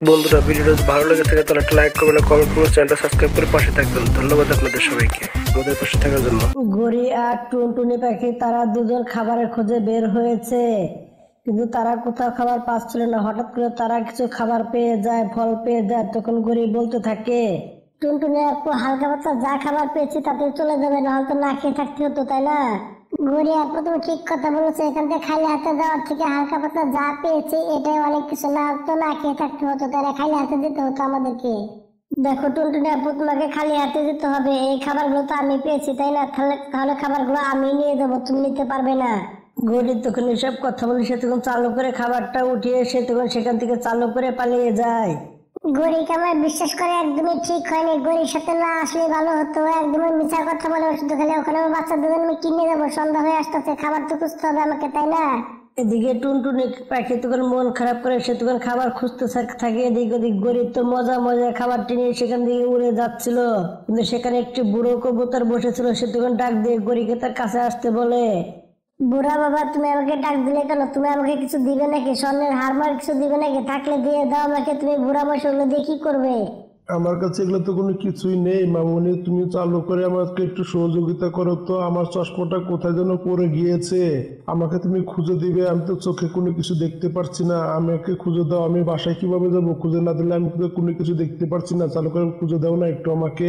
বন্ধুরা, ভিডিওটা যদি ভালো লেগে থাকে তাহলে একটা লাইক করবেন, কমেন্ট করবেন, চ্যানেলটা সাবস্ক্রাইব করে পাশে থাকবেন। ধন্যবাদ আপনাদের সবাইকে আমাদের পাশে থাকার জন্য। গড়ি আর টুনটুনি পাখি তারা দুজন খাবারের খোঁজে বের হয়েছে, কিন্তু তারা কোথাও খাবার পাচ্ছিল না। হঠাৎ করে তারা কিছু খাবার পেয়ে যায়, ফল পেয়ে যায়। তখন গড়ি বলতে থাকে, টুনটুনি আপু, হালকা পাতলা যা খাবার পেয়েছি তাতে চলে যাবে, না হয়তো না খেয়ে থাকতে হতো, তাই না? গড়ি আপু, তুমি ঠিক কথা বলেছো। এখান থেকে খালি হাতে যাওয়ার থেকে হালকা পাতলা যা পেয়েছি এটাই অনেক কিছু, না হয়তো না খেয়ে থাকতে হতো, তাই না? খালি হাতে দিতে হতো আমাদেরকে। দেখো টুনটুনি আপু, তোমাকে খালি হাতে দিতে হবে। এই খাবারগুলো তো আমি পেয়েছি, তাই না? তাহলে খাবারগুলো আমি নিয়ে যাবো, তুমি নিতে পারবে না। গড়ি তখন এসব কথা বলে সে তখন চালু করে খাবারটা উঠিয়ে সে তখন সেখান থেকে চালু করে পালিয়ে যায়। গড়িকে আমার বিশ্বাস করে একদমই ঠিক হয়নি। গড়ির সাথে না আসলে ভালো হতো, একদমই মিছা কথা বলে শুধু খালি ওখানে বাচ্চা দুজন আমি কিনে যাবো। সন্ধ্যা হয়ে আসতেছে, খাবার তো খুঁজতে হবে আমাকে, তাই না? এদিকে টুনটুনি পাখি তখন মন খারাপ করে সে তখন খাবার খুঁজতে থাকে এদিক ওদিক। গরিব তো মজা মজা খাবারটি নিয়ে সেখান থেকে উড়ে যাচ্ছিল, কিন্তু সেখানে একটি বুড়ো কবুতর বসেছিল। সে তখন ডাক দিয়ে গরিকে তার কাছে আসতে বলে, বুড়া বাবা, তুমি আমাকে ডাক দিলে কেন? তুমি আমাকে কিছু দিবে নাকি? স্বর্ণের হারমার কিছু দিবে নাকি? থাকলে দিয়ে দাও আমাকে। তুমি বুড়া বয়স ওগুলো দিয়ে কি করবে? আমার কাছে এগুলো তো কোনো কিছুই নেই মামুনি, তুমি চালু করে আমাকে একটু সহযোগিতা করো তো। আমার চশমাটা কোথায় যেন পড়ে গিয়েছে, আমাকে তুমি খুঁজে দিবে। আমি তো চোখে কোনো কিছু দেখতে পারছি না, আমাকে খুঁজে দাও। আমি বাসায় কিভাবে যাবো? খুঁজে না দিলে আমি তো কোনো কিছু দেখতে পারছি না। চালু করে খুঁজে দাও না একটু আমাকে।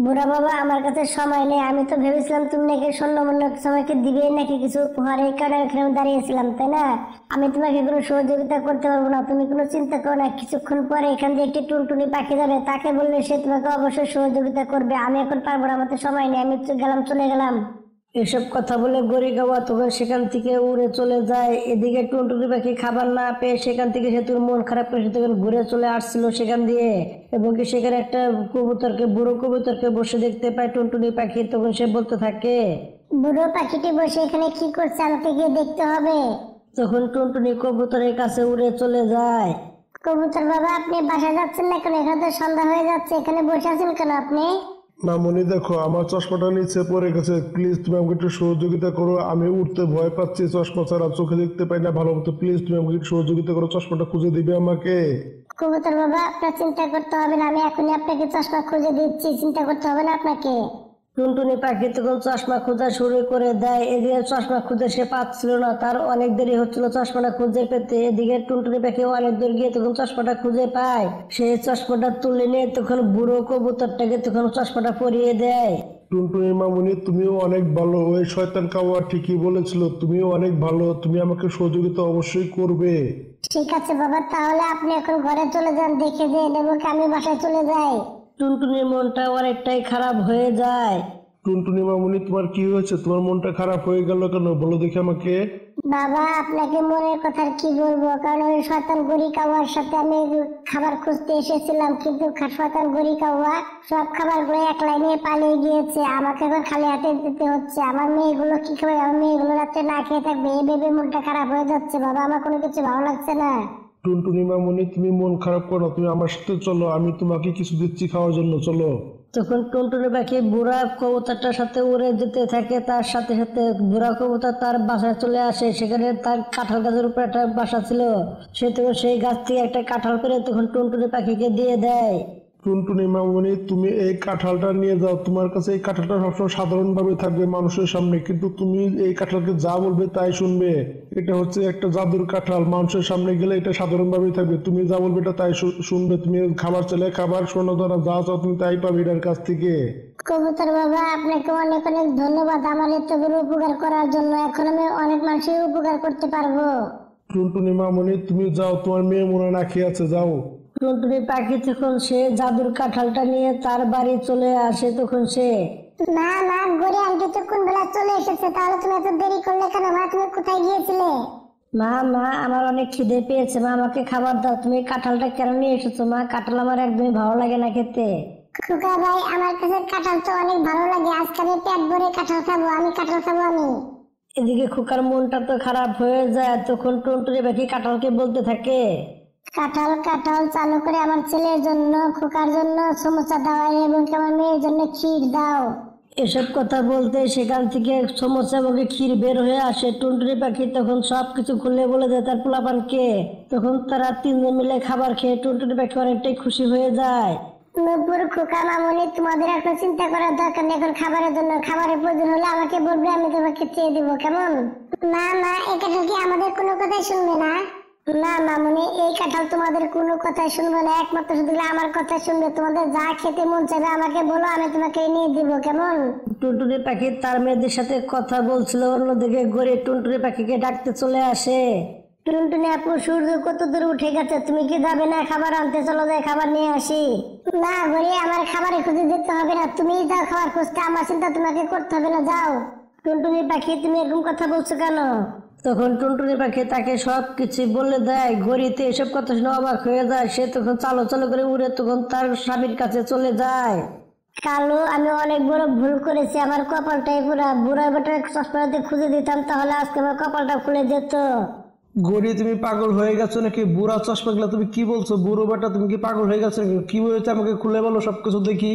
বুড়া বাবা, আমার কাছে সময় নেই। আমি তো ভেবেছিলাম তুমি নাকি স্বর্ণমূল্য সময়কে দিবে নাকি কিছু উপহার, এই কারণে এখানে দাঁড়িয়েছিলাম, তাই না? আমি তোমাকে কোনো সহযোগিতা করতে পারবো না, তুমি কোনো চিন্তা করো না। কিছুক্ষণ পরে এখান দিয়ে একটি টুনটুনি পাখি যাবে, তাকে বললে সে তোমাকে অবশ্যই সহযোগিতা করবে। আমি এখন পারবো না, আমার তো সময় নেই। আমি চলে গেলাম। এসব কথা বলে গড়ি গাওয়া তখন সেখান থেকে উড়ে চলে যায়। এদিকে টুনটুনি পাখি খাবার না পেয়ে সেখান থেকে সে তোর মন খারাপ করে সে তখন ঘুরে চলে আসছিল সেখান দিয়ে, এবং কি সেখানে একটা কবুতরকে, বুড়ো কবুতরকে বসে দেখতে পায় টুনটুনি পাখি। তখন সে বলতে থাকে, বুড়ো পাখিটি বসে এখানে কি করছে? আমাকে গিয়ে দেখতে হবে। তখন টুনটুনি কবুতরের কাছে উড়ে চলে যায়। কবুতর বাবা, আপনি বাসায় যাচ্ছেন না কেন? এখানে তো সন্ধ্যা হয়ে যাচ্ছে, এখানে বসে আছেন কেন আপনি? মামুনি দেখো, আমার চশমাটা নিচে পড়ে গেছে, প্লিজ তুমি আমাকে একটু সহযোগিতা করো। আমি উঠতে ভয় পাচ্ছি, চশমা ছাড়া চোখে দেখতে পাই না ভালো মতো। প্লিজ তুমি আমাকে একটু সহযোগিতা করো, চশমাটা খুঁজে দিবে আমাকে। কবুতর বাবা, আপনার চিন্তা করতে হবে না, আমি এখনই আপনাকে চশমা খুঁজে দিচ্ছি, চিন্তা করতে হবে না আপনাকে। টুনটুনি পাখি তখন চশমা খোঁজা শুরু করে দেয়। এদিকে চশমা খুঁজে সে পাচ্ছিল না, তার অনেক দেরি হচ্ছিল চশমাটা খুঁজে পেতে। এদিকে টুনটুনি পাখি অনেক দূর গিয়ে তখন চশমাটা খুঁজে পায়। সে চশমাটা তুলে নিয়ে তখন বুড়ো কবুতরটাকে তখন চশমাটা পরিয়ে দেয়। টুনটুনি মামুনি, তুমিও অনেক ভালো। ওই শয়তান কাওয়া ঠিকই বলেছিল, তুমিও অনেক ভালো। তুমি আমাকে সহযোগিতা অবশ্যই করবে। ঠিক আছে বাবা, তাহলে আপনি এখন ঘরে চলে যান, দেখে যে এবং আমি বাসায় চলে যাই। টুনটুনির মনটা অনেকটাই খারাপ হয়ে যায়। টুনটুনি মামুনি, তোমার কি হয়েছে? তোমার মনটা খারাপ হয়ে গেল কেন? বলো দেখি আমাকে। বাবা, আপনাকে মনের কথা কি বলবো, কারণ ওই শয়তান গরি কাওয়ার সাথে আমি খাবার খুঁজতে এসেছিলাম, কিন্তু শয়তান গরি কাওয়া সব খাবারগুলো একলাই নিয়ে পালিয়ে গিয়েছে। আমাকে এখন খালি হাতে দিতে হচ্ছে। আমার মেয়েগুলো কি খাবে? আমার মেয়েগুলো রাত্রে না খেয়ে থাকবে, এই ভেবে মনটা খারাপ হয়ে যাচ্ছে। বাবা, আমার কোনো কিছু ভালো লাগছে না। টুনটুনি মামুনি, তুমি মন খারাপ করো, তুমি আমার সাথে চলো, আমি তোমাকে কিছু দিচ্ছি খাওয়ার জন্য, চলো। তখন টুনটুনি পাখি বুড়া কবুতরটার সাথে উড়ে যেতে থাকে। তার সাথে সাথে বুড়া কবুতর তার বাসায় চলে আসে। সেখানে তার কাঁঠাল গাছের উপর একটা বাসা ছিল। সে তখন সেই গাছ থেকে একটা কাঁঠাল পেরে তখন টুনটুনি পাখিকে দিয়ে দেয়। টুনটুনি মামুনি, তুমি এই কাঁঠালটা নিয়ে যাও। তোমার কাছে এই কাঁঠালটা সবসময় সাধারণভাবে থাকবে মানুষের সামনে, কিন্তু তুমি এই কাঁঠালকে যা বলবে তাই শুনবে। এটা হচ্ছে একটা জাদুর কাঁঠাল, মানুষের সামনে গেলে এটা সাধারণভাবেই থাকবে। তুমি যা বলবে এটা তাই শুনবে। তুমি খাবার চাইলে খাবার, সোনা দানা যা চাও তুমি তাই পাবে এটার কাছ থেকে। কবুতর বাবা, আপনাকে অনেক অনেক ধন্যবাদ আমার এত বড় উপকার করার জন্য। এখন আমি অনেক মানুষের উপকার করতে পারবো। টুনটুনি মামুনি, তুমি যাও, তোমার মেয়ে মনে না খেয়ে আছে, যাও। টুনটুনি পাখি তখন সে জাদুর কাঁঠালটা নিয়ে তার বাড়ি চলে আসে। তখন সে, মা মা, গড়ি আন্টি তো কোন বেলা চলে এসেছে, তাহলে তুমি এত দেরি করলে কেন? মা, তুমি কোথায় গিয়েছিলে? মা মা, আমার অনেক খিদে পেয়েছে, মা আমাকে খাবার দাও। তুমি কাঁঠালটা কেন নিয়ে এসেছো? মা, কাঁঠাল আমার একদমই ভালো লাগে না খেতে। খোকা ভাই, আমার কাছে কাঁঠাল তো অনেক ভালো লাগে, আজকে আমি পেট ভরে কাঁঠাল খাবো, কাঁঠাল খাবো আমি। এদিকে খোকার মনটা তো খারাপ হয়ে যায়। তখন টুনটুনি পাখি কাঁঠালকে বলতে থাকে, কাঁঠাল কাঁঠাল, চালু করে আমার ছেলের জন্য, খোকার জন্য সমোসা দাও, এবং আমার মেয়ের জন্য ক্ষীর দাও। এসব কথা বলতে সেখান থেকে সমস্যা মুখে ক্ষীর বের হয়ে আসে। টুনটুনি পাখি তখন সবকিছু খুলে বলে দেয় তার পোলাপানকে। তখন তারা তিনজন মিলে খাবার খেয়ে টুনটুনি পাখি অনেকটাই খুশি হয়ে যায়। নূপুর, খোকা, মামুনি, তোমাদের এখন চিন্তা করার দরকার নেই। এখন খাবারের জন্য খাবারের প্রয়োজন হলে আমাকে বলবে, আমি তোমাকে চেয়ে দিব, কেমন? না না, এই কাঁঠাল কি আমাদের কোনো কথাই শুনবে না? না মামুনি, এই কাঁঠাল তোমাদের কোনো কথাই শুনবে না, একমাত্র শুধু আমার কথা শুনবে। তোমাদের যা খেতে মন চাইবে আমাকে বলো, আমি তোমাকে নিয়ে দিব, কেমন? টুনটুনি পাখি তার মেয়েদের সাথে কথা বলছিল, অন্যদিকে গড়ে টুনটুনি পাখিকে ডাকতে চলে আসে। টুনটুনি আপু, সূর্য কত দূর উঠে গেছে, তুমি কি যাবে না খাবার আনতে? চলো যাই খাবার নিয়ে আসি। না গড়ি, আমার খাবারে খুঁজে যেতে হবে না, তুমিই যাও খাবার খুঁজতে, আমার চিন্তা তোমাকে করতে হবে না, যাও। টুনটুনি পাখি, তুমি এরকম কথা বলছো কেন? তখন টুনটুনি পাখি তাকে সব কিছু বলে দেয়। গড়িতে এসব কথা শুনে অবাক হয়ে যায়। সে তখন চালো চালো করে উড়ে তখন তার স্বামীর কাছে চলে যায়। কালু, আমি অনেক বড় ভুল করেছি, আমার কপালটাই পুরা। বুড়া বেটার চশমাতে খুঁজে দিতাম, তাহলে আজকে আমার কপালটা খুলে যেত। গড়ি, তুমি পাগল হয়ে গেছো নাকি? বুড়া চশমা গুলা তুমি কি বলছো? বুড়ো বেটা, তুমি কি পাগল হয়ে গেছো নাকি? কি হয়েছে আমাকে খুলে বলো সবকিছু দেখি।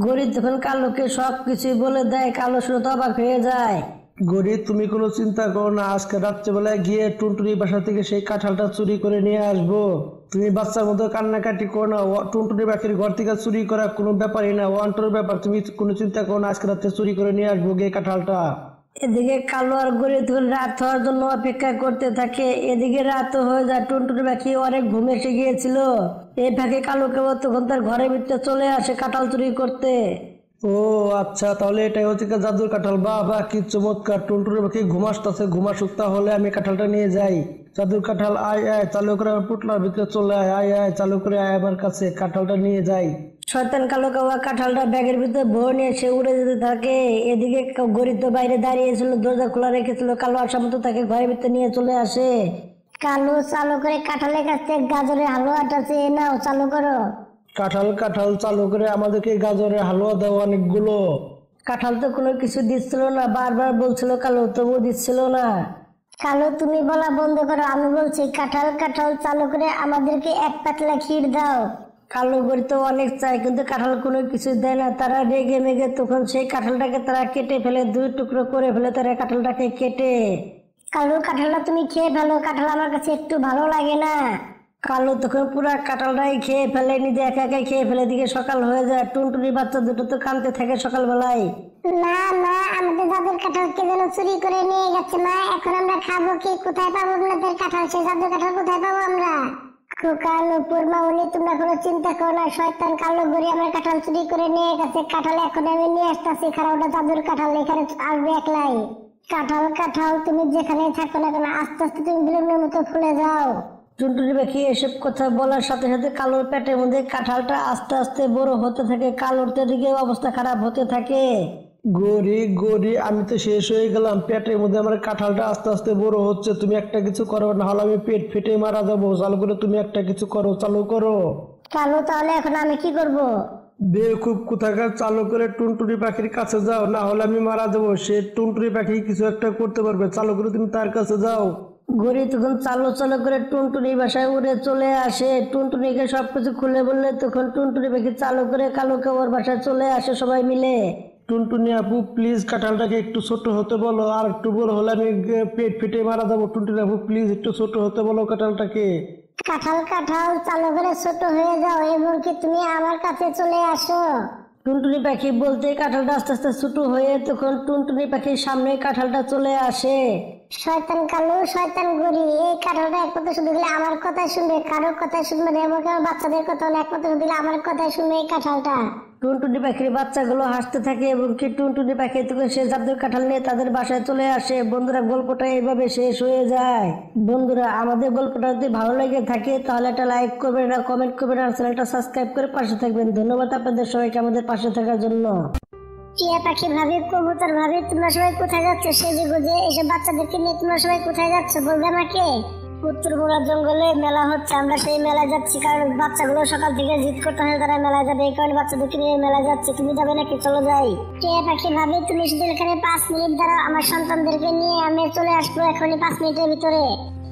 গড়ি তখন কালুকে সব কিছু বলে দেয়। কালু শুনে তো অবাক হয়ে যায়। গড়ি, তুমি কোনো চিন্তা করো না, আজকে রাত্রেবেলায় গিয়ে টুনটুনি বাসা থেকে সেই কাঁঠালটা চুরি করে নিয়ে আসবো। তুমি বাচ্চার মতো কান্নাকাটি করো না, টুনটুনি পাখির ঘর থেকে চুরি করা কোনো ব্যাপারই না, ওয়ান্টার ব্যাপার। তুমি কোনো চিন্তা করো না, আজকে রাত্রে চুরি করে নিয়ে আসবো গিয়ে কাঁঠালটা। এদিকে কালু আর গড়ি তখন রাত হওয়ার জন্য অপেক্ষা করতে থাকে। এদিকে রাত হয়ে যায়। টুনটুনি পাখি অনেক ঘুম এসে গিয়েছিল। এই ফাঁকে কালুকে তখন তার ঘরের ভিতরে চলে আসে কাঁঠাল চুরি করতে। ও আচ্ছা, তাহলে এটাই হচ্ছে কি জাদুর কাঁঠাল। বাহ বাহ, কি চমৎকার। টুনটুনি পাখি ঘুমাসতেছে, ঘুমাসুক, তাহলে আমি কাঁঠালটা নিয়ে যাই। জাদুর কাঁঠাল, আয় আয়, চালু করে আমার পুটলার ভিতরে চলে আয়, আয় আয়, চালু করে আয় আমার কাছে, কাঁঠালটা নিয়ে যাই। শয়তান কালো কাওয়া কাঁঠালটা ব্যাগের ভিতরে ভরে নিয়ে সে উড়ে যেতে থাকে। এদিকে গড়ি তো বাইরে দাঁড়িয়েছিল, দরজা খোলা রেখেছিল। কালো আসার মতো তাকে ঘরের ভিতরে নিয়ে চলে আসে। কালু, চালু করে কাঁঠালের কাছ থেকে গাজরের হালুয়াটা চেয়ে নাও, চালু করো। কাঁঠাল কাঁঠাল, চালু করে আমাদেরকে গাজরের হালুয়া দাও অনেকগুলো। কাঁঠাল তো কোনো কিছু দিচ্ছিল না, বারবার বলছিল কালো, তবুও দিচ্ছিল না। কালু, তুমি বলা বন্ধ করো, আমি বলছি কাঁঠাল কাঁঠাল, চালু করে আমাদেরকে এক পাতলা ক্ষীর দাও। কালো গড়ি তো অনেক চায়, কিন্তু কাঁঠাল কোনো কিছু দেয় না। তারা রেগে মেগে তখন সেই কাঁঠালটাকে তারা কেটে ফেলে, দুই টুকরো করে ফেলে তারা কাঁঠালটাকে কেটে। কালু, কাঁঠালটা তুমি খেয়ে ফেলো, কাঁঠাল আমার কাছে একটু ভালো লাগে না। কালো তখন পুরা কাঁঠালটাই খেয়ে ফেলে, নিজে একা একাই খেয়ে ফেলে। দিকে সকাল হয়ে যায়। টুনটুনি বাচ্চা দুটো তো কাঁদতে থাকে সকালবেলায়। না না, আমাদের জাদুর কাঁঠাল কে যেন চুরি করে নিয়ে গেছে মা, এখন আমরা খাবো কি? কোথায় পাবো আপনাদের কাঁঠাল? সেই জাদুর কাঁঠাল কোথায় পাবো আমরা? খোকা, নূপুর, মামুনি, তোমরা কোনো চিন্তা করো না, শয়তান কালো গড়ি আমার কাঁঠাল চুরি করে নিয়ে গেছে। কাঁঠাল এখন আমি নিয়ে আসতেছি, খারাপ, ওটা জাদুর কাঁঠাল, এখানে আসবে একলাই। কাঁঠাল কাঁঠাল, তুমি যেখানেই থাকো না কেন, আস্তে আস্তে তুমি বেলুনের মতো ফুলে যাও। টুনটুনি পাখি এসব কথা বলার সাথে সাথে কালোর পেটের মধ্যে কাঁঠালটা আস্তে আস্তে বড় হতে থাকে। কালোর দিকে অবস্থা খারাপ হতে থাকে। গড়ি গড়ি, আমি তো শেষ হয়ে গেলাম, পেটের মধ্যে আমার কাঁঠালটা আস্তে আস্তে বড় হচ্ছে। তুমি একটা কিছু করো, না হলে আমি পেট ফেটে মারা যাবো। চালু করে তুমি একটা কিছু করো, চালু করো। কালু, তাহলে এখন আমি কি করব? বেকুব কোথাকার, চালু করে টুনটুনি পাখির কাছে যাও, না হলে আমি মারা যাবো। সে টুনটুনি পাখি কিছু একটা করতে পারবে, চালু করে তুমি তার কাছে যাও। গড়ি তখন চালো চালো করে টুনটুনি বাসায় উড়ে চলে আসে। টুনটুনিকে সবকিছু খুলে বললে তখন টুনটুনি পাখি চালু করে কালোকে ওর বাসায় চলে আসে সবাই মিলে। টুনটুনি আপু, প্লিজ কাঁঠালটাকে একটু ছোট হতে বলো, আর একটু বড় হলে আমি পেট ফেটে মারা যাবো। টুনটুনি আপু, প্লিজ একটু ছোট হতে বলো কাঁঠালটাকে। কাঁঠাল কাঁঠাল, চালু করে ছোট হয়ে যাও এবং কি তুমি আমার কাছে চলে আসো। টুনটুনি পাখি বলতে কাঁঠালটা আস্তে আস্তে ছোট হয়ে তখন টুনটুনি পাখির সামনে কাঁঠালটা চলে আসে। শয়তান কালু, শয়তান গড়ি, এই কাঁঠালটা একমাত্র শুধু দিলে আমার কথাই শুনবে, কারোর কথাই শুনবে না, এবং আমার বাচ্চাদের কথা হলে একমাত্র দিলে আমার কথাই শুনবে এই কাঁঠালটা। টুনটুনি পাখির বাচ্চাগুলো হাসতে থাকে এবং কি টুনটুনি পাখি তখন সে জাদুর কাঁঠাল নিয়ে তাদের বাসায় চলে আসে। বন্ধুরা, গল্পটা এইভাবে শেষ হয়ে যায়। বন্ধুরা, আমাদের গল্পটা যদি ভালো লেগে থাকে তাহলে একটা লাইক করবেন, না কমেন্ট করবেন, আর চ্যানেলটা সাবস্ক্রাইব করে পাশে থাকবেন। ধন্যবাদ আপনাদের সবাইকে আমাদের পাশে থাকার জন্য। টিয়া পাখি ভাবি, কবুতর ভাবি, তোমরা সবাই কোথায় যাচ্ছ? সেজে গুজে এসব বাচ্চাদেরকে নিয়ে তোমরা সবাই কোথায় যাচ্ছ বলবে আমাকে? উত্তরবঙ্গ জঙ্গলে মেলা হচ্ছে, আমরা সেই মেলায় যাচ্ছি, কারণ বাচ্চাগুলো সকাল থেকে জিদ করতে হয় তারা মেলায় যাবে, এই কারণে বাচ্চাদেরকে নিয়ে মেলায় যাচ্ছি। তুমি যাবে নাকি? চলো যাই। টিয়া পাখি ভাবি, তুমি শুধু এখানে 5 মিনিট দাঁড়াও, আমার সন্তানদেরকে নিয়ে আমি চলে আসবো এখনই 5 মিনিটের ভিতরে।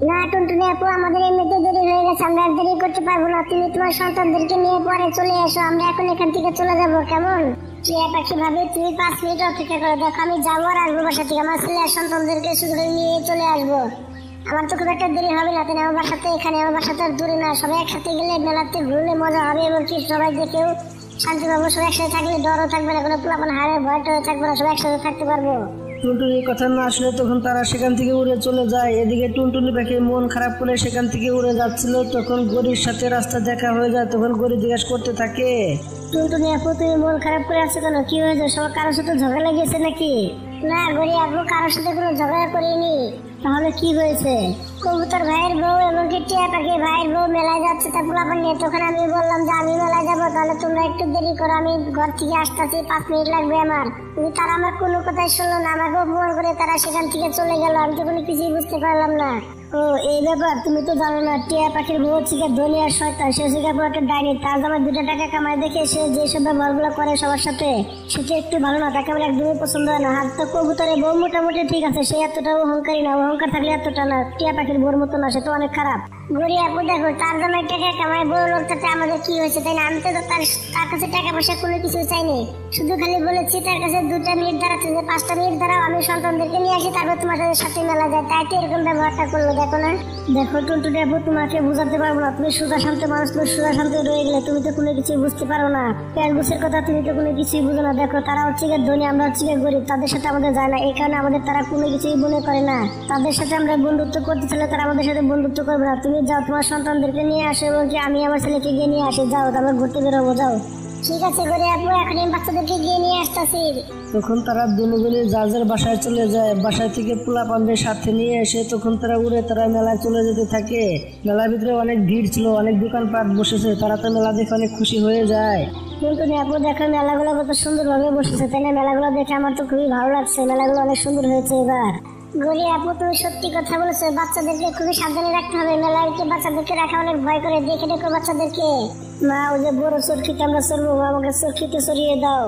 না টুনটুনি আপু, আমাদের এমনিতে দেরি হয়ে গেছে, আমরা আর দেরি করতে পারবো না। তুমি তোমার সন্তানদেরকে নিয়ে পরে চলে এসো, আমরা এখন এখান থেকে চলে যাবো, কেমন? টিয়া পাখি ভাবে তুমি 5 মিনিট অপেক্ষা করে দেখো, আমি যাবো আর আসবো বাসা থেকে। আমার ছেলে আর সন্তানদেরকে শুধু নিয়ে চলে আসবো। আমার তো খুব একটা দেরি হবে না, আমার বাসাতে এখানে, আমার বাসাতে আর দূরে না। সবাই একসাথে গেলে মেলাতে ঘুরলে মজা হবে, এবং কি সবাই দেখেও শান্তি পাবো। সবাই একসাথে থাকলে ডরও থাকবে না, কোনো পোলাপান হারে ভয়টা থাকবে না, সবাই একসাথে থাকতে পারবো। টুনটুনির কথা না আসলে তখন তারা সেখান থেকে উড়ে চলে যায়। এদিকে টুনটুনি পাখি মন খারাপ করে সেখান থেকে উড়ে যাচ্ছিল, তখন গরির সাথে রাস্তা দেখা হয়ে যায়। তখন গরি জিজ্ঞাসা করতে থাকে, টুনটুনি আপু তুমি মন খারাপ করে আছো কেন? কি হয়েছে? সবার কারোর সাথে ঝগড়া লেগেছে নাকি? না গরি আপু, কারোর সাথে কোনো ঝগড়া করিনি। তাহলে কি হয়েছে? কবুতর ভাইয়ের বউ এবং কি টিয়া পাখি ভাইয়ের বউ মেলায় যাচ্ছে তার পোলাপান নিয়ে। তখন আমি বললাম যে আমি মেলায় যাবো, তাহলে তোমরা একটু দেরি করো, আমি ঘর থেকে আসতেছি, 5 মিনিট লাগবে আমার। কিন্তু তারা আমার কোনো কথাই শুনলো না, আমাকে অপমান করে তারা সেখান থেকে চলে গেল। আমি তো কোনো কিছুই বুঝতে পারলাম না। ও এই ব্যাপার, তুমি তো জানো না, টিয়া পাখির বউ থেকে ধনী আর শয়তান, সে শিকার একটা ডাইনি। তার জামাই 2 টাকা কামায় দেখে সে যেসব ব্যবহারগুলো করে সবার সাথে, সেটা একটু ভালো না, তাকে আমার একদমই পছন্দ হয় না। হাত তো কবুতরের বউ মোটামুটি ঠিক আছে, সে এতটা অহংকারী না, অহংকার থাকলে এতটা না। টিয়া পাখির বউর মতো না, সে তো অনেক খারাপ। গড়ি আপু দেখো, তার জামাই টাকা কামায়, বড় লোকটাতে আমাদের কি হয়েছে তাই না? আমি তো তার কাছে টাকা পয়সা কোনো কিছু চাইনি, শুধু খালি বলেছি তার কাছে 2টা মিনিট দাঁড়াতে, যে 5টা মিনিট দাঁড়াও, আমি সন্তানদেরকে নিয়ে আসি, তারপর তোমার সাথে মেলা যায়। তাই তো এরকম ব্যবহারটা করলো, দেখো না? দেখো টুনটুনি আপু, তোমাকে বোঝাতে পারবো না, তুমি সুদা শান্ত মানুষ, তুমি সুদা শান্ত রয়ে গেলে তুমি তো কোনো কিছুই বুঝতে পারো না। প্যারগুসের কথা তুমি তো কোনো কিছুই বুঝো না। দেখো তারা হচ্ছে ধনী, আমরা হচ্ছে গরিব, তাদের সাথে আমাদের যায় না, এই কারণে আমাদের তারা কোনো কিছুই মনে করে না। তাদের সাথে আমরা বন্ধুত্ব করতে চাইলে তারা আমাদের সাথে বন্ধুত্ব করবে না। তুমি যাও, তোমার সন্তানদেরকে নিয়ে আসো, এবং কি আমি আমার ছেলেকে গিয়ে নিয়ে আসি। যাও, আমরা ঘুরতে বেরোবো, যাও। ঠিক আছে গরি আপু, এখন আমি বাচ্চাদেরকে গিয়ে নিয়ে আসতেছি। তখন তারা দুজনে যার বাসায় চলে যায়। বাসায় থেকে পোলাপানদের সাথে নিয়ে এসে তখন তারা উড়ে তারা মেলায় চলে যেতে থাকে। মেলার ভিতরে অনেক ভিড় ছিল, অনেক দোকানপাট বসেছে, তারা তো মেলা দেখে অনেক খুশি হয়ে যায়। টুনটুনি আপু দেখো, মেলাগুলো কত সুন্দর ভাবে বসেছে তাই না? মেলাগুলো দেখে আমার তো খুবই ভালো লাগছে, মেলাগুলো অনেক সুন্দর হয়েছে এবার। গরি আপু তুমি সত্যি কথা বলেছো, বাচ্চাদেরকে খুবই সাবধানে রাখতে হবে। মেলায় কি বাচ্চাদেরকে রাখা অনেক ভয় করে, দেখে দেখো বাচ্চাদেরকে। মা ওই যে বড় চরকিতে আমরা চড়বো, আমাকে চরকিতে সরিয়ে দাও।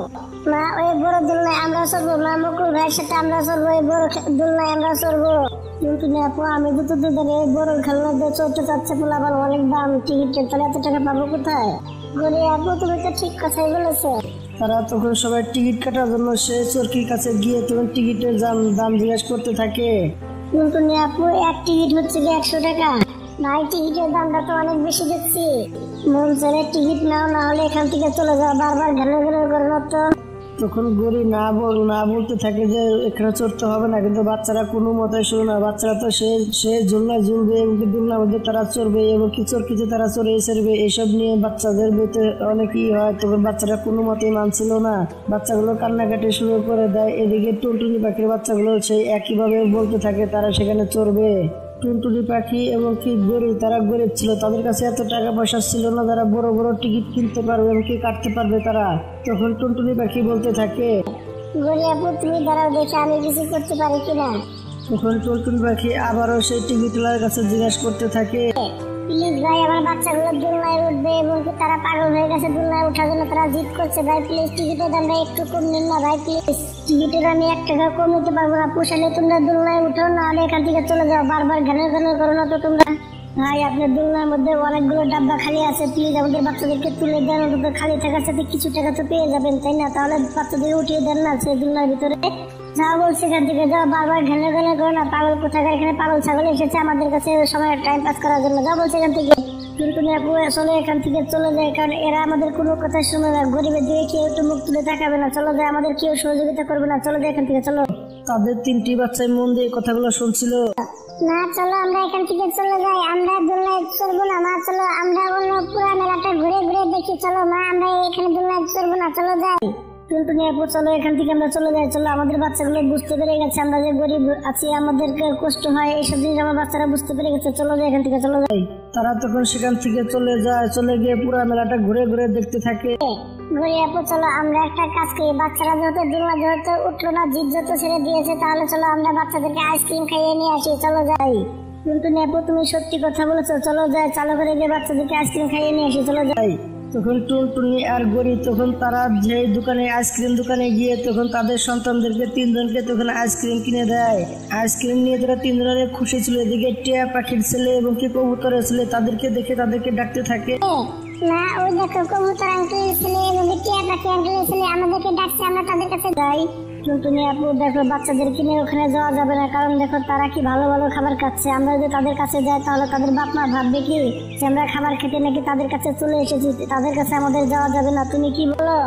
মা ওই বড় দোলনায় আমরা চড়বো, মা মুকুল ভাইয়ের সাথে আমরা চড়বো, এই বড় দোলনায় আমরা চড়বো। টুনটুনি আপু আমি দুটো দুধের বড় খেলনা দিয়ে চড়তে চাচ্ছে, পোলাপান অনেক দাম টিকিটের, তাহলে এত টাকা পাবো কোথায়? গরি আপু তুমি তো ঠিক কথাই বলেছো। তারা তখন সবাই টিকিট কাটার জন্য সে চরকির কাছে গিয়ে তখন টিকিটের দাম জিজ্ঞাসা করতে থাকে। টুনটুনি আপু এক টিকিট হচ্ছে 100 টাকা। ভাই টিকিটের দামটা তো অনেক বেশি দেখছি। মন ছেড়ে টিকিট নাও, না হলে এখান থেকে চলে যাও, বারবার ঘেরে ঘেরে করে না তো। তখন গরি না বলতে থাকে যে এখানে চড়তে হবে না, কিন্তু বাচ্চারা কোনো মতে শুনে না। বাচ্চারা তো সে ঝুলনায় ঝুলবে এবং দুলনার মধ্যে তারা চড়বে এবং কি চরকিতে তারা চড়ে চড়বে, এইসব নিয়ে বাচ্চাদের ভিতরে অনেকই হয়। তখন বাচ্চারা কোনো মতেই মানছিল না, বাচ্চাগুলো কান্নাকাটি শুরু করে দেয়। এদিকে টুনটুনি পাখির বাচ্চাগুলো সেই একইভাবে বলতে থাকে তারা সেখানে চড়বে। টুনটুনি পাখি এবং কি গরিব, তারা গরিব ছিল, তাদের কাছে এত টাকা পয়সা ছিল না যারা বড় বড় টিকিট কিনতে পারবে এবং কি কাটতে পারবে তারা। তখন টুনটুনি পাখি বলতে থাকে, গরি আপু তুমি দাঁড়াও, দেখে আমি কিছু করতে পারি কিনা। তখন টুনটুনি পাখি আবারও সেই টিকিটওয়ালার কাছে জিজ্ঞাসা করতে থাকে, প্লিজ ভাই, আমার বাচ্চাগুলো দোলনায় উঠবে এবং কি তারা পাগল হয়ে গেছে দোলনায় ওঠার জন্য, তারা জিদ করছে। ভাই প্লিজ টিকিটের দামটা একটু কম নিন না ভাই, প্লিজ। টিকিটের আমি 1 টাকা কম নিতে পারবো না, পোষালে তোমরা দোলনায় উঠো, না হলে এখান থেকে চলে যাও, বারবার ঘানের করো না তো তোমরা। ভাই আপনার দোলনার মধ্যে অনেকগুলো ডাব্বা খালি আছে, প্লিজ আমাদের বাচ্চাদেরকে তুলে দেন, অন্তত খালি থাকার সাথে কিছু টাকা তো পেয়ে যাবেন তাই না? তাহলে বাচ্চাদের উঠিয়ে দেন না সেই দোলনার ভিতরে। যাও বলছি এখান থেকে যাও, বারবার ঘেনে করো না, পাগল কোথাকার, এখানে পাগল ছাগল এসেছে আমাদের কাছে সময় টাইম পাস করার জন্য। যাও বলছি এখান থেকে। টুনটুনি আপু আসলে এখান থেকে চলে যায়, কারণ এরা আমাদের কোনো কথা শুনে না। গরিবের দিকে কেউ একটু মুখ তুলে তাকাবে না, চলে যায়, আমাদের কেউ সহযোগিতা করবে না, চলে যায় এখান থেকে, চলো। তাদের 3টি বাচ্চাই মন দিয়ে কথাগুলো শুনছিল। না চলো আমরা এখান থেকে চলে যাই, আমরা দোলনায় চড়বো না। মা চলো আমরা অন্য পুরো মেলাটা ঘুরে ঘুরে দেখি, চলো মা আমরা এখানে দোলনায় চড়বো না, চলো যাই। টুনটুনি আপু চলো এখান থেকে আমরা চলে যাই, চলো। আমাদের বাচ্চাগুলো বুঝতে পেরে গেছে আমরা যে গরিব আছি, আমাদেরকে কষ্ট হয়, এইসব জিনিস আমার বাচ্চারা বুঝতে পেরে গেছে, চলো যাই এখান থেকে, চলো যাই। তারা তখন সেখান থেকে চলে যায়, চলে গিয়ে পুরো মেলাটা ঘুরে ঘুরে দেখতে থাকে। গরি আপু চলো আমরা একটা কাজ করি, বাচ্চারা যেহেতু দোলনা যেহেতু উঠলো না, জিদ যেহেতু ছেড়ে দিয়েছে, তাহলে চলো আমরা বাচ্চাদেরকে আইসক্রিম খাইয়ে নিয়ে আসি, চলো যাই। টুনটুনি আপু তুমি সত্যি কথা বলেছো, চলো যাই, চালু করে গিয়ে বাচ্চাদেরকে আইসক্রিম খাইয়ে নিয়ে আসি, চলো যাই। তখন টুনটুনি আর গরি তখন তারা যে দোকানে আইসক্রিম দোকানে গিয়ে তখন তাদের সন্তানদেরকে তিনজনকে তখন আইসক্রিম কিনে দেয়। আইসক্রিম নিয়ে তারা তিনজনের খুশি ছিল। এদিকে টিয়া পাখির ছেলে এবং কি কবুতরের ছেলে তাদেরকে দেখে তাদেরকে ডাকতে থাকে। মা ওই দেখো কবুতর আঙ্কেলের ছেলে এবং টিয়া পাখি আঙ্কেলের ছেলে আমাদেরকে ডাকছে, আমরা তাদের কাছে যাই। টুনটুনি আপু দেখো বাচ্চাদেরকে নিয়ে ওখানে যাওয়া যাবে না, কারণ দেখো তারা কি ভালো ভালো খাবার খাচ্ছে। আমরা যদি তাদের কাছে যাই তাহলে তাদের বাপ মা ভাববে কি যে আমরা খাবার খেতে নাকি তাদের কাছে চলে এসেছি, তাদের কাছে আমাদের যাওয়া যাবে না। তুমি কি বলো?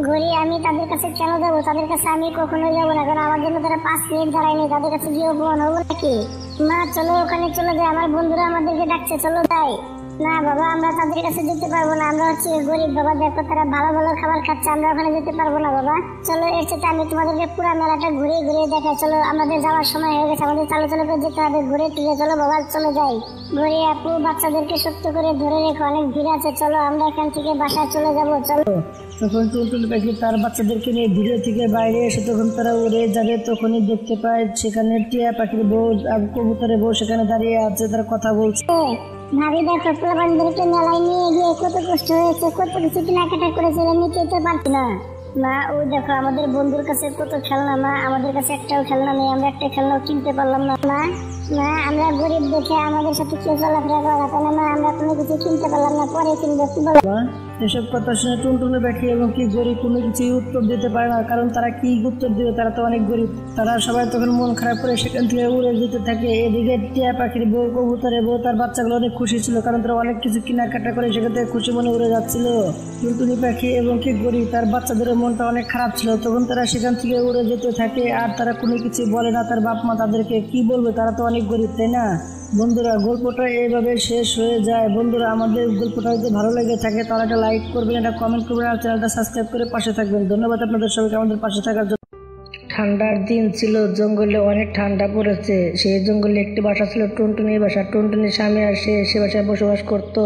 ঘুরি আমি তাদের কাছে কেন যাবো? তাদের কাছে আমি কখনোই যাবো না, কারণ আমার জন্য তারা 5 মিনিট দাঁড়ায়নি। তাদের কাছে গিয়ে অপমান হবো নাকি? মা চলো ওখানে চলে যাই, আমার বন্ধুরা আমাদেরকে ডাকছে, চলো যাই। না বাবা, আমরা তাদের কাছে যেতে পারবো না, আমরা হচ্ছে গরিব বাবা। দেখো তারা ভালো ভালো খাবার খাচ্ছে, আমরা ওখানে যেতে পারবো না বাবা। চলো এর সাথে আমি তোমাদেরকে পুরো মেলাটা ঘুরে ঘুরে দেখাই। চলো আমাদের যাওয়ার সময় হয়ে গেছে, আমাদের চালো চালো করে যেতে হবে, ঘুরে টুরে। চলো বাবা চলে যাই। ঘুরে আপু বাচ্চাদেরকে শক্ত করে ধরে রেখো, অনেক ভিড় আছে। চলো আমরা এখান থেকে বাসায় চলে যাবো, চলো। তখন টুনটুনি পাখি তার বাচ্চাদেরকে নিয়ে ভিড়ে থেকে বাইরে এসে তখন তারা উড়ে যাবে। তখনই দেখতে পায় সেখানে টিয়া পাখির বউ আর কবুতরের বউ সেখানে দাঁড়িয়ে আছে, তারা কথা বলছে। ভাবি দেখো পোলাপানদেরকে মেলায় নিয়ে গিয়ে কত কষ্ট হয়েছে, কত কিছু কেনাকাটা করেছিল, নিতে তো পারছি না। মা ওই দেখো আমাদের বন্ধুর কাছে কত খেলনা, মা আমাদের কাছে একটাও খেলনা নেই, আমরা একটা খেলনাও কিনতে পারলাম না। মা মা আমরা গরিব দেখে আমাদের সাথে কেউ চলাফেরা করা না, মা আমরা কোনো কিছু কিনতে পারলাম না, পরে কিনবো। কি বলো? মা এসব কথা শুনে টুনটুনি পাখি এবং কি গরিব কোনো কিছুই উত্তর দিতে পারে না, কারণ তারা কি উত্তর দিবে, তারা তো অনেক গরিব। তারা সবাই তখন মন খারাপ করে সেখান থেকে উড়ে যেতে থাকে। এদিকে টিয়া পাখির বউ কবুতরের বউ তার বাচ্চাগুলো অনেক খুশি ছিল, কারণ তারা অনেক কিছু কেনাকাটা করে সেখান থেকে খুশি মনে উড়ে যাচ্ছিল। টুনটুনি পাখি এবং কি গরিব তার বাচ্চাদের মনটা অনেক খারাপ ছিল, তখন তারা সেখান থেকে উড়ে যেতে থাকে। আর তারা কোনো কিছু বলে না, তার বাপ মা তাদেরকে কি বলবে, তারা তো অনেক গরিব, তাই না? বন্ধুরা গল্পটা এইভাবে শেষ হয়ে যায়। বন্ধুরা আমাদের গল্পটা যদি ভালো লেগে থাকে তাহলে একটা লাইক করবেন, একটা কমেন্ট করবেন আর চ্যানেলটা সাবস্ক্রাইব করে পাশে থাকবেন। ধন্যবাদ আপনাদের সবাইকে আমাদের পাশে থাকার জন্য। ঠান্ডার দিন ছিল, জঙ্গলে অনেক ঠান্ডা পড়েছে। সেই জঙ্গলে একটি বাসা ছিল টুনটুনির বাসা। টুনটুনির স্বামী আর সে বাসায় বসবাস করতো।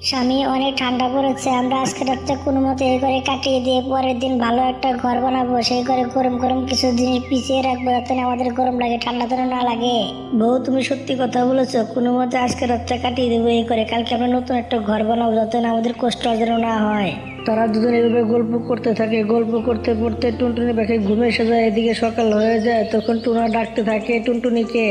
স্বামী অনেক ঠান্ডা পড়েছে, আমরা আজকে রাতটা কোনো মতে এই ঘরে কাটিয়ে দিয়ে পরের দিন ভালো একটা ঘর বানাবো। সেই ঘরে গরম গরম কিছু জিনিস পিছিয়ে রাখবো যাতে আমাদের গরম লাগে, ঠান্ডা যেন না লাগে। বউ তুমি সত্যি কথা বলেছো, কোনো মতে আজকে রাতটা কাটিয়ে দেবো এই করে, কালকে আমরা নতুন একটা ঘর বানাবো যাতে আমাদের কষ্ট যেন না হয়। তারা দুজন এভাবে গল্প করতে থাকে। গল্প করতে করতে টুনটুনি পাখি ঘুমে এসে যায়। এদিকে সকাল হয়ে যায়, তখন টুনা ডাকতে থাকে টুনটুনিকে,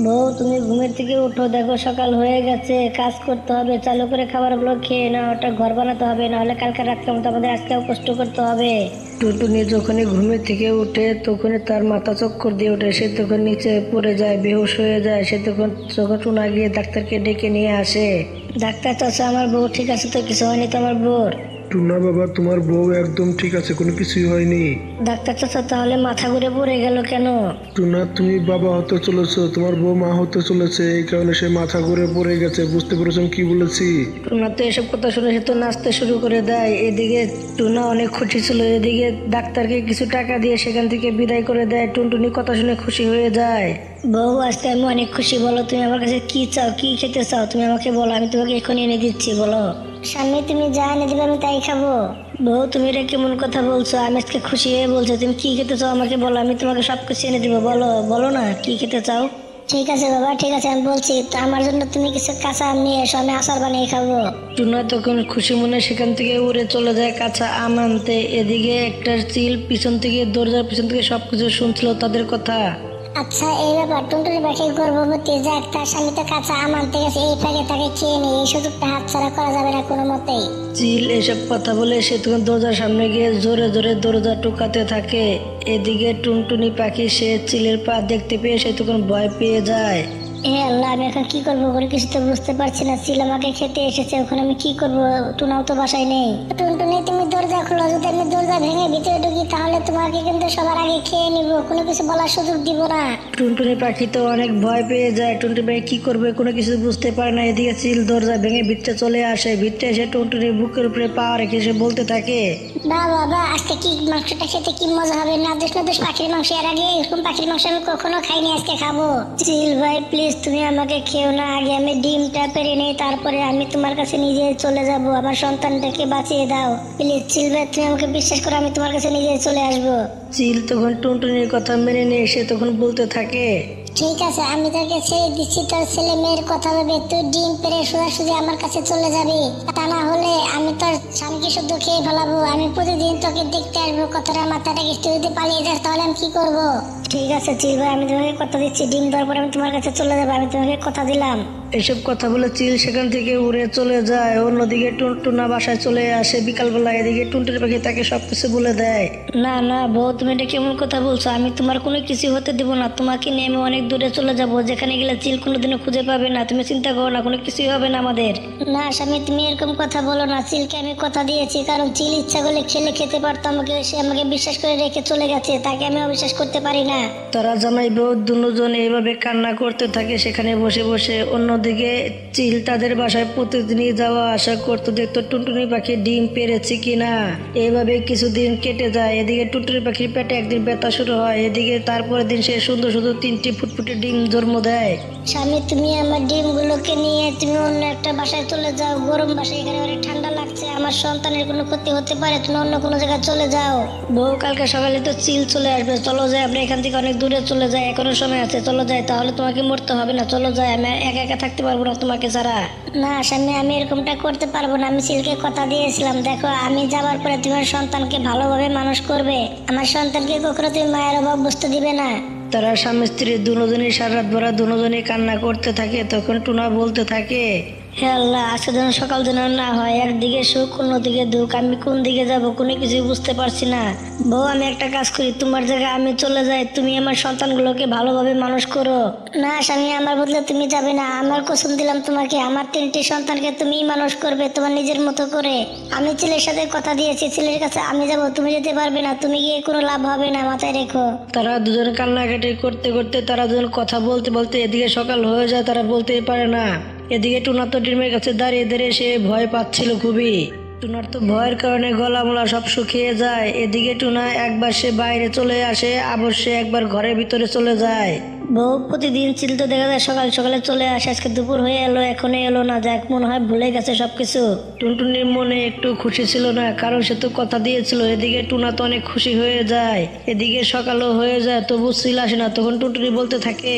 বউ তুমি ঘুমের থেকে উঠো, দেখো সকাল হয়ে গেছে, কাজ করতে হবে, চালু করে খাবারগুলো খেয়ে নাও, ওটা ঘর বানাতে হবে, নাহলে কালকে রাতকে মতো আমাদের আজকেও কষ্ট করতে হবে। টুনটুনি যখনই ঘুমের থেকে উঠে তখনই তার মাথা চক্কর দিয়ে ওঠে, সে তখন নিচে পড়ে যায়, বেহুশ হয়ে যায়। সে তখন টুনা গিয়ে ডাক্তারকে ডেকে নিয়ে আসে। ডাক্তার চাচা আমার বউ ঠিক আছে তো, কিছু হয়নি তো আমার বউর? টুনা বাবা তোমার বউ একদম ঠিক আছে, কোনো কিছুই হয়নি। ডাক্তার চাচা তাহলে মাথা ঘুরে পড়ে গেল কেন? টুনা তুমি বাবা হতে চলেছো, তোমার বউ মা হতে চলেছে, এই কারণে সে মাথা ঘুরে পড়ে গেছে। বুঝতে পেরেছো কি বলেছি? টুনা তো এসব কথা শুনে সে তো নাচতে শুরু করে দেয়। এদিকে টুনা অনেক খুশি ছিল, এদিকে ডাক্তারকে কিছু টাকা দিয়ে সেখান থেকে বিদায় করে দেয়। টুনটুনি কথা শুনে খুশি হয়ে যায়। বউ আজকে আমি অনেক খুশি, বলো তুমি আমার কাছে কি চাও, কি খেতে চাও তুমি আমাকে বলো, আমি তোমাকে এখন এনে দিচ্ছি, বলো। স্বামী তুমি যা এনে দিবে আমি তাই খাবো। বউ তুমি এটা কেমন কথা বলছো, আমি আজকে খুশি হয়ে বলছো, তুমি কি খেতে চাও আমাকে বলো, আমি তোমাকে সব কিছু এনে দিব, বলো বলো না কি খেতে চাও। ঠিক আছে বাবা, ঠিক আছে আমি বলছি, তো আমার জন্য তুমি কিছু কাঁচা আম নিয়ে এসো, আমি আচার বানিয়ে খাবো। টুনা তখন খুশি মনে সেখান থেকে উড়ে চলে যায় কাঁচা আম আনতে। এদিকে একটা চিল পিছন থেকে দরজার পিছন থেকে সবকিছু শুনছিল তাদের কথা। আচ্ছা এই ব্যাপার, টুনটুনি পাখি গর্ভবতী, যাক তার স্বামী তো কাঁচা আম আনতে গেছে, এই ফাঁকে তাকে খেয়ে নেই, এই সুযোগটা হাতছাড়া করা যাবে না কোনো মতেই। চিল এসব কথা বলে সে তখন দরজার সামনে গিয়ে জোরে জোরে দরজা টুকাতে থাকে। এদিকে টুনটুনি পাখি সে চিলের পা দেখতে পেয়ে সে তখন ভয় পেয়ে যায়। হে আল্লাহ, আমি এখন কি করবো করে কিছু তো বুঝতে পারছি না। চিল আমাকে খেতে এসেছে, ওখানে আমি কি করবো? টুনাও তো বাসায় নেই। টুনটুনি তুমি দরজা খোলো, যদি আমি দরজা ভেঙে ভিতরে ঢুকি তাহলে তোমাকে কিন্তু সবার আগে খেয়ে নিব, কোনো কিছু বলার সুযোগ দিব না। টুনটুনি পাখি তো অনেক ভয় পেয়ে যায়। টুনটুনি পাখি কি করবে কোনো কিছু বুঝতে পারে না। এদিকে চিল দরজা ভেঙে ভিতরে চলে আসে। ভিতরে এসে টুনটুনির বুকের উপরে পা রেখে সে বলতে থাকে, বাবা আজকে কি মাংসটা খেতে কি মজা হবে, নাদুস নাদুস পাখির মাংস, এর আগে এরকম পাখির মাংস আমি কখনো খাইনি, আজকে খাবো। চিল ভাই প্লিজ তুমি আমাকে খেও না, আগে আমি ডিমটা পেরে নেই, তারপরে আমি তোমার কাছে নিজে চলে যাব, আমার সন্তানটাকে বাঁচিয়ে দাও প্লিজ। চিল ভাই তুমি আমাকে বিশ্বাস করো, আমি তোমার কাছে নিজে চলে আসবো। চিল তখন টুনটুনির কথা মেনে নিয়ে সে তখন বলতে থাকে, ঠিক আছে, আমি তোকে ছেড়ে দিচ্ছি। তোর ছেলে মেয়ের কথা ভেবে তুই ডিম পেড়ে সোজাসুজি আমার কাছে চলে যাবি। তা না হলে আমি তোর স্বামীকে শুদ্ধ খেয়ে ফেলাবো। আমি প্রতিদিন তোকে দেখতে আসবো। কথাটা মাথাটা কিছু যদি পালিয়ে যাস তাহলে আমি কি করব? ঠিক আছে চিল ভাই, আমি তোমাকে কথা দিচ্ছি, ডিম দেওয়ার পরে আমি তোমার কাছে চলে যাবো। আমি তোমাকে কথা দিলাম। এসব কথা বলে চিল সেখান থেকে উড়ে চলে যায়। অন্যদিকে টুনটুনা বাসায় চলে আসে বিকালবেলা। এদিকে টুনটুনি পাখি তাকে সবকিছু বলে দেয়। না না বউ, তুমি এটা কেমন কথা বলছো? আমি তোমার কোনো কিছু হতে দেবো না। তোমাকে নিয়ে আমি অনেক দূরে চলে যাব, যেখানে গেলে চিল কোনোদিনও খুঁজে পাবে না। তুমি চিন্তা করো না, কোনো কিছুই হবে না আমাদের। না স্বামী, তুমি এরকম কথা বলো না। চিলকে আমি কথা দিয়েছি, কারণ চিল ইচ্ছা করলে খেতে পারতো আমাকে। সে আমাকে বিশ্বাস করে রেখে চলে গেছে, তাকে আমি অবিশ্বাস করতে পারি না। তারা জামাই বউ দুজন এইভাবে কান্না করতে থাকে সেখানে বসে বসে। অন্যদিকে চিল তাদের বাসায় প্রতিদিনই যাওয়া আসা করতো, দেখতো টুনটুনি পাখি ডিম পেরেছে কিনা। এইভাবে কিছুদিন কেটে যায়। এদিকে টুনটুনি পাখির পেটে একদিন ব্যথা শুরু হয়। এদিকে তারপরের দিন সে সুন্দর 3টি ফুটফুটে ডিম জন্ম দেয়। স্বামী, তুমি আমার ডিমগুলোকে নিয়ে তুমি অন্য একটা বাসায় চলে যাও। গরম বাসায়, এখানে অনেক ঠান্ডা লাগছে, আমার সন্তানের কোনো ক্ষতি হতে পারে। তুমি অন্য কোনো জায়গায় চলে যাও। বউ, কালকে সকালে তো চিল চলে আসবে। চলো যাই, আমরা এখান থেকে অনেক দূরে চলে যাই। এখনো সময় আছে, চলো যাই। তাহলে তোমাকে মরতে হবে না, চলো যাই। আমি একা একা থাকতে পারবো না তোমাকে ছাড়া। না স্বামী, আমি এরকমটা করতে পারবো না। আমি চিলকে কথা দিয়েছিলাম, দেখো আমি যাবার পরে তোমার সন্তানকে ভালোভাবে মানুষ করবে। আমার সন্তানকে কখনো তুমি মায়ের অভাব বুঝতে দিবে না। তারা স্বামী স্ত্রী দুজনই সারা রাত ভরা দুজনই কান্না করতে থাকে। তখন টুনা বলতে থাকে, হে আল্লাহ, আজকে যেন সকাল যেন না হয়। একদিকে সুখ, অন্যদিকে দুঃখ। আমি কোন দিকে যাব কোনো কিছু বুঝতে পারছি না। বউ, আমি একটা কাজ করি, তোমার জায়গায় আমি চলে যাই। তুমি আমার সন্তানগুলোকে ভালোভাবে মানুষ করো। না স্বামী, আমার বদলে তুমি যাবে না। আমার কসম দিলাম তোমাকে, আমার 3টি সন্তানকে তুমিই মানুষ করবে তোমার নিজের মতো করে। আমি ছেলের সাথে কথা দিয়েছি, ছেলের কাছে আমি যাব। তুমি যেতে পারবে না, তুমি গিয়ে কোনো লাভ হবে না, মাথায় রেখো। তারা দুজন কান্নাকাটি করতে করতে তারা দুজন কথা বলতে বলতে এদিকে সকাল হয়ে যায়। তারা বলতেই পারে না। এদিকে টুনা তো ডিমের কাছে দাঁড়িয়ে দাঁড়িয়ে সে ভয় পাচ্ছিল খুবই। টুনার তো ভয়ের কারণে গলা মলা সব শুকিয়ে যায়। এদিকে টুনা একবার সে বাইরে চলে আসে, আবার সে একবার ঘরের ভিতরে চলে যায়। বউ, প্রতিদিন চিল তো দেখা যায় সকাল সকালে চলে আসে। আজকে দুপুর হয়ে এলো, এখনো এলো না। যাক, মনে হয় ভুলে গেছে সবকিছু। টুনটুনির মনে একটু খুশি ছিল না, কারণ সে তো কথা দিয়েছিল। এদিকে টুনা তো অনেক খুশি হয়ে যায়। এদিকে সকালও হয়ে যায়, তবু চিল আসে না। তখন টুনটুনি বলতে থাকে,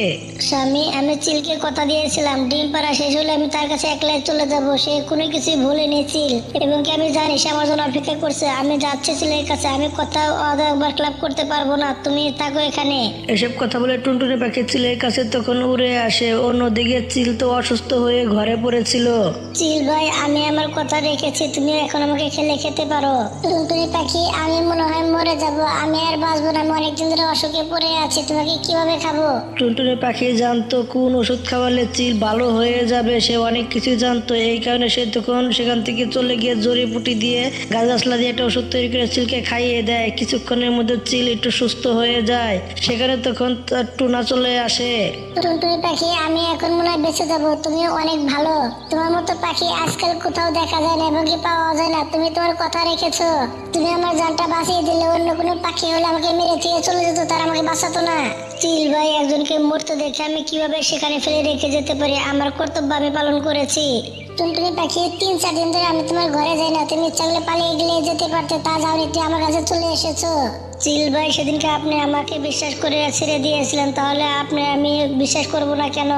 স্বামী, আমি চিলকে কথা দিয়েছিলাম ডিম পাড়া শেষ হলে আমি তার কাছে একলাই চলে যাব। সে কোনো কিছু ভুলেনি চিল, এবং কি আমি জানি সে আমার জন্য অপেক্ষা করছে। আমি যাচ্ছি চিলের কাছে, আমি কোথাও একবার ক্লাব করতে পারবো না। তুমি থাকো এখানে। এসব কথা বলে টুনটুনি পাখি চিলের কাছে তখন উড়ে আসে। অন্যদিকে চিল তো অসুস্থ হয়ে ঘরে পড়েছিল। চিল ভাই, আমি আমার কথা রেখেছি, তুমি এখন আমাকে খেতে পারো। টুনটুনি পাখি, আমি মনে হয় মরে যাব, আমি আর বাঁচবো না। আমি অনেকদিন ধরে অসুখে পড়ে আছি, তোমাকে কিভাবে খাবো? টুনটুনি পাখি জানতো কোন ওষুধ খাওয়ালে চিল ভালো হয়ে যাবে। সে অনেক কিছু জানতো, এই কারণে সে তখন সেখান থেকে চলে গিয়ে জড়িবুটি দিয়ে গাছলা দিয়ে একটা ওষুধ তৈরি করে চিলকে খাইয়ে দেয়। কিছুক্ষণের মধ্যে চিল একটু সুস্থ হয়ে যায়। সেখানে তখন টুনা চলে আসে। টুনটুনি পাখি, আমি এখন মনে হয় বেঁচে যাবো। তুমি অনেক ভালো, তোমার মতো পাখি আজকাল কোথাও দেখা যায় না এবং কি পাওয়া যায় না। তুমি তোমার কথা রেখেছো, তুমি আমার জানটা বাঁচিয়ে দিলে। অন্য কোনো পাখি হলে আমাকে মেরে দিয়ে চলে যেত, তারা আমাকে বাঁচাতো না। চিল ভাই, একজনকে মরতে দেখে আমি কিভাবে সেখানে ফেলে রেখে যেতে পারি? আমার কর্তব্য আমি পালন করেছি। টুনটুনি পাখি, 3-4 দিন ধরে আমি তোমার ঘরে যাই না। তুমি ইচ্ছা করলে পালিয়ে গেলে যেতে পারতে, তা যাওনি, তুমি আমার কাছে চলে এসেছো। চিল ভাই, সেদিনকে আপনি আমাকে বিশ্বাস করে ছেড়ে দিয়েছিলেন, তাহলে আমি বিশ্বাস করব না কেন?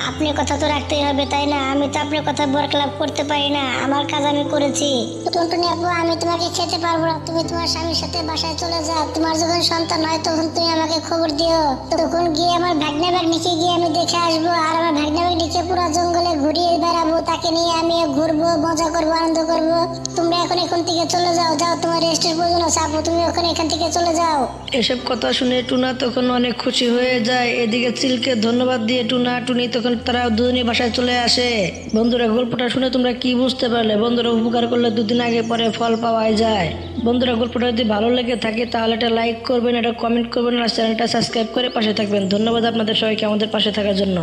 আপনি কথা তো রাখতেই হবে, তাই না? আমি তো আপনার কথা বরখেলাপ করতে পারি না, আমার কাজ আমি করেছি। টুনটুনি আপু, আমি তোমাকে খেতে পারবো না। তুমি তোমার স্বামীর সাথে বাসায় চলে যাও। তোমার যখন সন্তান হয় তখন তুমি আমাকে খবর দিও। তখন গিয়ে আমার ভাগ্নে ভাগ্নিকে গিয়ে আমি দেখে আসবো, আর আমার ভাগ্নে ভাগ্নিকে পুরো জঙ্গলে ঘুরিয়ে বেড়াবো। তাকে নিয়ে আমি ঘুরবো, মজা করবো, আনন্দ করবো। তোমরা এখন থেকে চলে যাও। তোমার রেস্টের প্রয়োজন আছে আপু, তুমি এখান থেকে চলে যাও। এসব কথা শুনে টুনা তখন অনেক খুশি হয়ে যায়। এদিকে চিলকে ধন্যবাদ দিয়ে টুনা টুনি তখন তারা দুজনই বাসায় চলে আসে। বন্ধুরা, গল্পটা শুনে তোমরা কি বুঝতে পারলে? বন্ধুরা, উপকার করলে 2 দিন আগে পরে ফল পাওয়া যায়। বন্ধুরা, গল্পটা যদি ভালো লেগে থাকে তাহলে এটা লাইক করবেন, এটা কমেন্ট করবেন, আর চ্যানেলটা সাবস্ক্রাইব করে পাশে থাকবেন। ধন্যবাদ আপনাদের সবাইকে আমাদের পাশে থাকার জন্য।